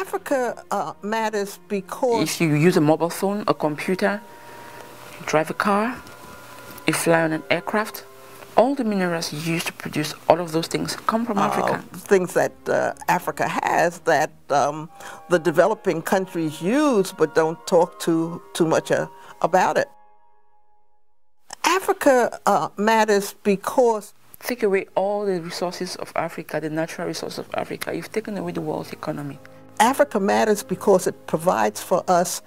Africa matters because if you use a mobile phone, a computer, you drive a car, you fly on an aircraft, all the minerals used to produce all of those things come from Africa. Things that Africa has that the developing countries use but don't talk too much about it. Africa matters because take away all the resources of Africa, the natural resources of Africa, you've taken away the world's economy. Africa matters because it provides for us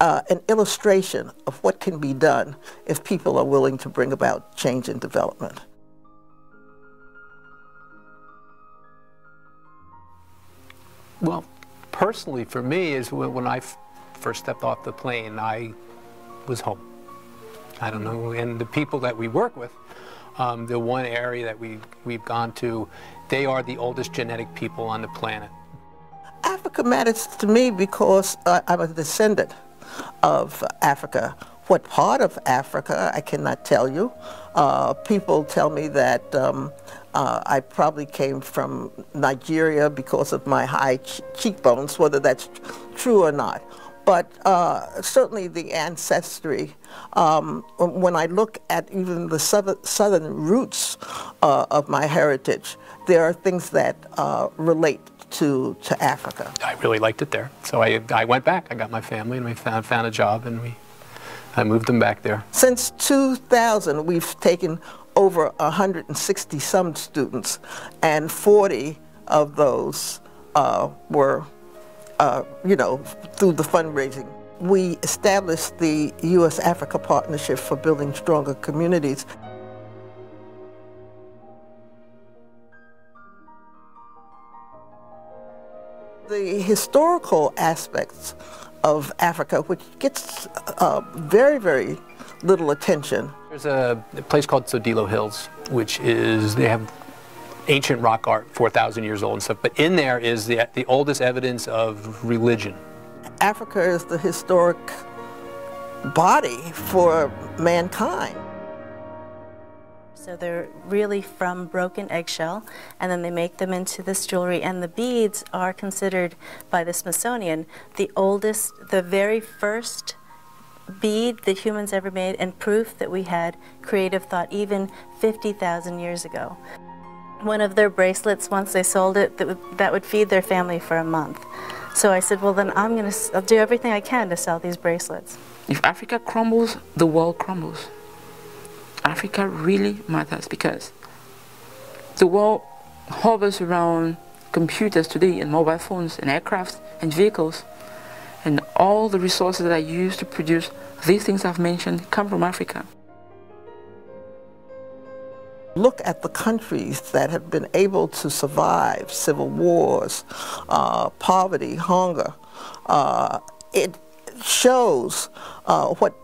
an illustration of what can be done if people are willing to bring about change and development. Well, personally for me is when I first stepped off the plane, I was home. I don't know, and the people that we work with, the one area that we've gone to, they are the oldest genetic people on the planet. Africa matters to me because I'm a descendant of Africa. What part of Africa, I cannot tell you. People tell me that I probably came from Nigeria because of my high cheekbones, whether that's true or not. But certainly the ancestry, when I look at even the southern roots of my heritage, there are things that relate to Africa. I really liked it there. So I went back. I got my family and we found a job and I moved them back there. Since 2000, we've taken over 160 some students, and 40 of those were you know, through the fundraising. We established the U.S.-Africa Partnership for Building Stronger Communities. The historical aspects of Africa, which gets very, very little attention. There's a place called Sodilo Hills, which is, they have ancient rock art, 4,000 years old and stuff, but in there is the oldest evidence of religion. Africa is the historic body for mankind. So they're really from broken eggshell, and then they make them into this jewelry, and the beads are considered by the Smithsonian the oldest, the very first bead that humans ever made, and proof that we had creative thought even 50,000 years ago. One of their bracelets, once they sold it, that would feed their family for a month. So I said, well then I'll do everything I can to sell these bracelets. If Africa crumbles, the world crumbles. Africa really matters because the world hovers around computers today and mobile phones and aircrafts and vehicles, and all the resources that are used to produce these things I've mentioned come from Africa. Look at the countries that have been able to survive civil wars, poverty, hunger. It shows what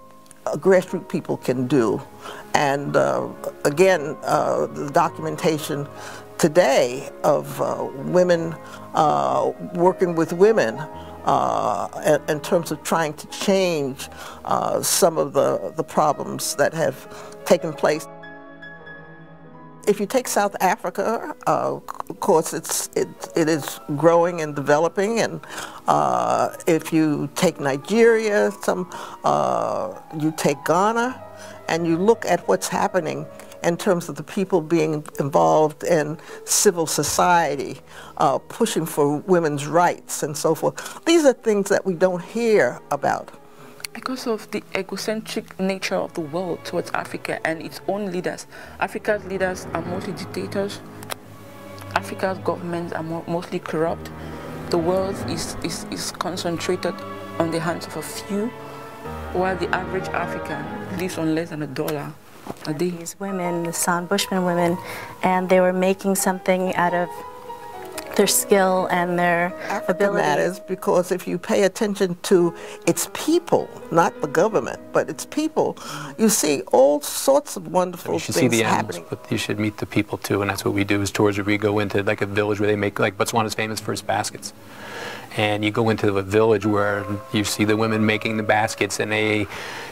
grassroots people can do. And again, the documentation today of women working with women in terms of trying to change some of the problems that have taken place. If you take South Africa, of course it is growing and developing, and if you take Nigeria, you take Ghana, and you look at what's happening in terms of the people being involved in civil society, pushing for women's rights and so forth. These are things that we don't hear about. Because of the egocentric nature of the world towards Africa and its own leaders. Africa's leaders are mostly dictators. Africa's governments are mostly corrupt. The wealth is concentrated on the hands of a few, while the average African lives on less than $1 a day. These women, the San Bushman women, and they were making something out of their skill and their ability. Africa matters because if you pay attention to its people, not the government, but its people, you see all sorts of wonderful things happening. You should see the animals, but you should meet the people too, and that's what we do. Is tours where we go into like a village where they make, like Botswana's famous for its baskets. And you go into a village where you see the women making the baskets, and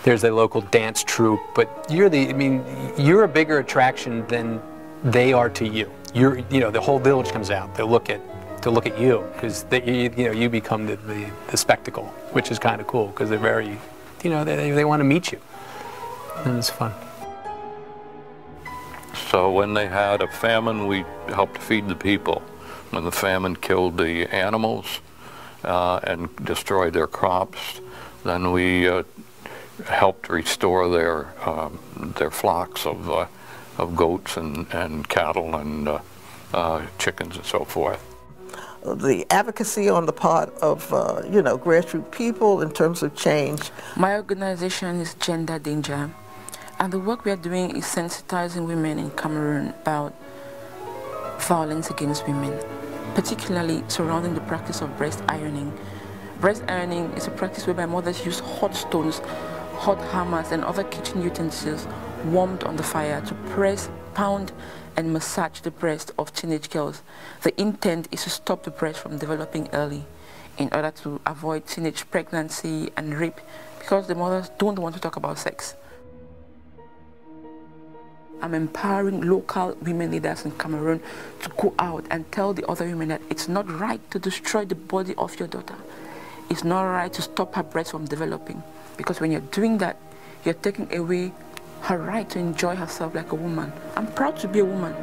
there's a local dance troupe. But you're a bigger attraction than they are to you. You know, the whole village comes out. They look at to look at you, because you become the spectacle, which is kind of cool, because they're very, they want to meet you, and it's fun. So when they had a famine, we helped feed the people. When the famine killed the animals and destroyed their crops, then we helped restore their flocks of goats and cattle and chickens and so forth. The advocacy on the part of grassroots people in terms of change. My organization is Gender Danger, and the work we are doing is sensitizing women in Cameroon about violence against women, particularly surrounding the practice of breast ironing. Breast ironing is a practice whereby mothers use hot stones, hot hammers and other kitchen utensils warmed on the fire to press, pound and massage the breast of teenage girls. The intent is to stop the breast from developing early in order to avoid teenage pregnancy and rape, because the mothers don't want to talk about sex. I'm empowering local women leaders in Cameroon to go out and tell the other women that it's not right to destroy the body of your daughter. It's not right to stop her breast from developing, because when you're doing that, you're taking away her right to enjoy herself like a woman. I'm proud to be a woman.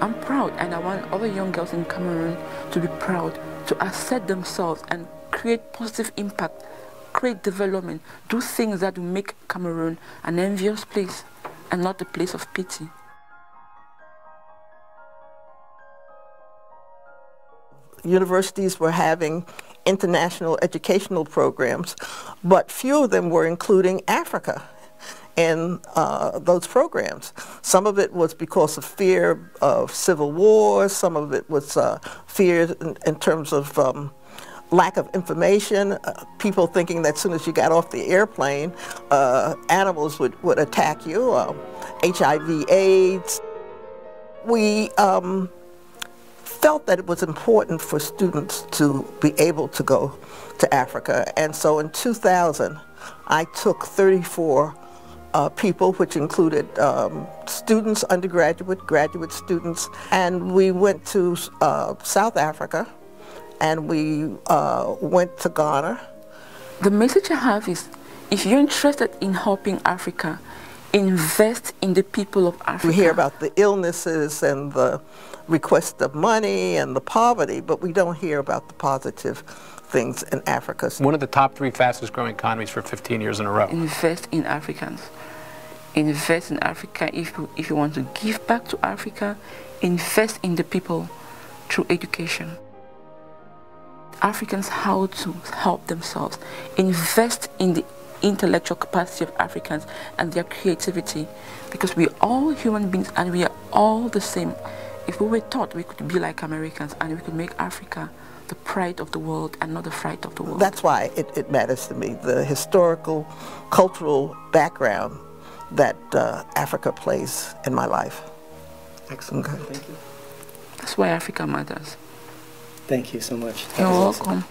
I'm proud, and I want other young girls in Cameroon to be proud, to assert themselves and create positive impact, create development, do things that will make Cameroon an envious place and not a place of pity. Universities were having international educational programs, but few of them were including Africa in those programs. Some of it was because of fear of civil wars, some of it was fear in terms of lack of information, people thinking that as soon as you got off the airplane, animals would attack you, HIV, AIDS. We felt that it was important for students to be able to go to Africa, and so in 2000 I took 34 people, which included students, undergraduate, graduate students, and we went to South Africa, and we went to Ghana. The message I have is, if you're interested in helping Africa, invest in the people of Africa. We hear about the illnesses and the request of money and the poverty, but we don't hear about the positive things in Africa. One of the top 3 fastest growing economies for 15 years in a row. Invest in Africans. Invest in Africa. If you want to give back to Africa, invest in the people through education. Africans how to help themselves. Invest in the intellectual capacity of Africans and their creativity, because we are all human beings and we are all the same. If we were taught, we could be like Americans and we could make Africa the pride of the world and not the fright of the world. That's why it matters to me, the historical, cultural background that Africa plays in my life. Excellent. Okay. Thank you. That's why Africa matters. Thank you so much. You're welcome.